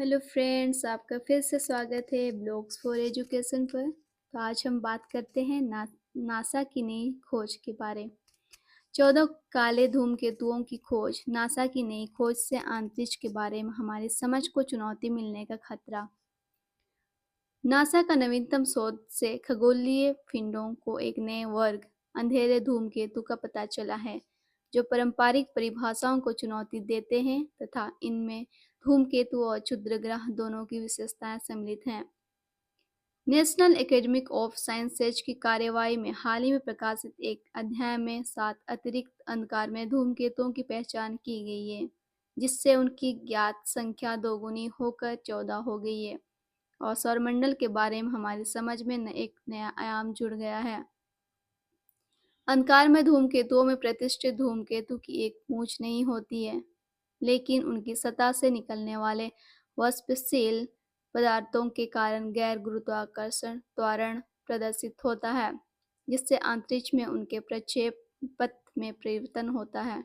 Hello friends, आपका फिर से स्वागत है ब्लॉग्स फॉर एजुकेशन पर। तो आज हम बात करते हैं नासा की नई खोज के बारे। 14 काले धूमकेतुओं की खोज। नासा की नई खोज से अंतरिक्ष के बारे में हमारी समझ को चुनौती मिलने का खतरा। नासा का नवीनतम शोध से खगोलीय पिंडों को एक नए वर्ग अंधेरे धूमकेतु का पता चला है, जो पारंपरिक परिभाषाओं को चुनौती देते हैं तथा इनमें धूमकेतु और क्षुद्रग्रह दोनों की विशेषताएं सम्मिलित हैं। नेशनल एकेडमी ऑफ साइंसेज की कार्यवाही में हाल ही में प्रकाशित एक अध्ययन में 7 अतिरिक्त अंधकारमय धूमकेतुओं की पहचान की गई है, जिससे उनकी ज्ञात संख्या दोगुनी होकर 14 हो गई है और सौरमंडल के बारे में हमारी समझ में एक नया आयाम जुड़ गया है। अंधकारमय धूमकेतुओं में प्रतिष्ठित धूमकेतु की एक पूंछ नहीं होती है, लेकिन उनकी सतह से निकलने वाले वाष्पशील पदार्थों के कारण गैर गुरुत्वाकर्षण त्वरण प्रदर्शित होता है, जिससे अंतरिक्ष में उनके प्रक्षेप पथ में परिवर्तन होता है।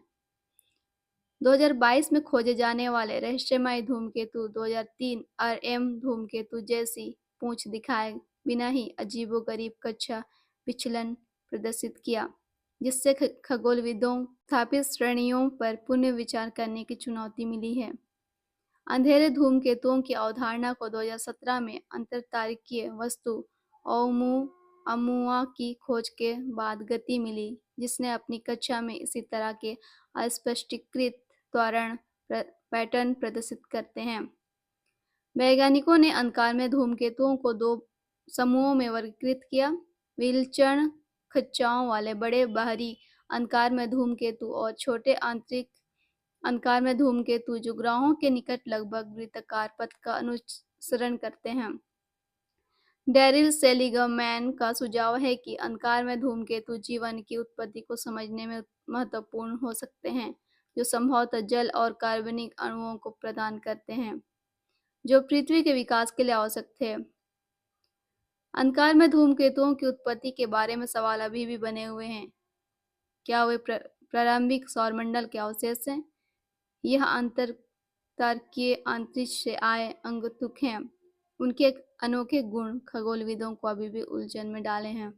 2022 में खोजे जाने वाले रहस्यमय धूमकेतु 2003 आरएम धूमकेतु जैसी पूंछ दिखाए बिना ही अजीबोगरीब कक्षा विचलन प्रदर्शित किया, जिससे खगोलविदों स्थापित श्रेणियों पर पुनः विचार करने की चुनौती मिली है। अंधेरे धूमकेतुओं की अवधारणा को 2017 में अंतरतारकीय वस्तु ओumuamua की खोज के बाद गति मिली, जिसने अपनी कक्षा में इसी तरह के अस्पष्टीकृत त्वरण पैटर्न प्रदर्शित करते हैं। वैज्ञानिकों ने अंधकारमय धूमकेतुओं को 2 समूहों में वर्गीकृत किया: विलक्षण कक्षाओं वाले बड़े बाहरी अंधकारमय धूमकेतु और छोटे आंतरिक अंधकारमय धूमकेतु जो ग्रहों के निकट लगभग वृत्ताकार पथ का अनुसरण करते हैं। डैरिल सेलिगमैन का सुझाव है कि अंधकारमय धूमकेतु जीवन की उत्पत्ति को समझने में महत्वपूर्ण हो सकते हैं, जो संभवतः जल और कार्बनिक अणुओं को प्रदान करते हैं, जो पृथ्वी के विकास के लिए आवश्यक थे। अंधकारमय धूमकेतुओं की उत्पत्ति के बारे में सवाल अभी भी बने हुए हैं। क्या वे प्रारंभिक सौरमंडल के अवशेष हैं? यह अंतरतारकीय अंतरिक्ष से आए अंगतुक हैं। उनके अनोखे गुण खगोलविदों को अभी भी उलझन में डाले हैं।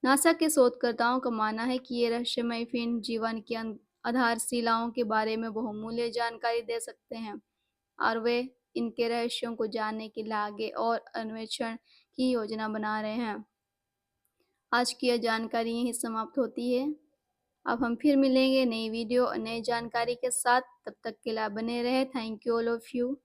नासा के शोधकर्ताओं का मानना है कि ये रहस्यमय पिंड जीवन की आधारशिलाओं के बारे में बहुमूल्य जानकारी दे सकते हैं और वे इनके रहस्यों को जानने के लिए आगे और अन्वेषण की योजना बना रहे हैं। आज की यह जानकारी यहीं समाप्त होती है। अब हम फिर मिलेंगे नई वीडियो और नई जानकारी के साथ। तब तक के लिए बने रहे। Thank you all of you.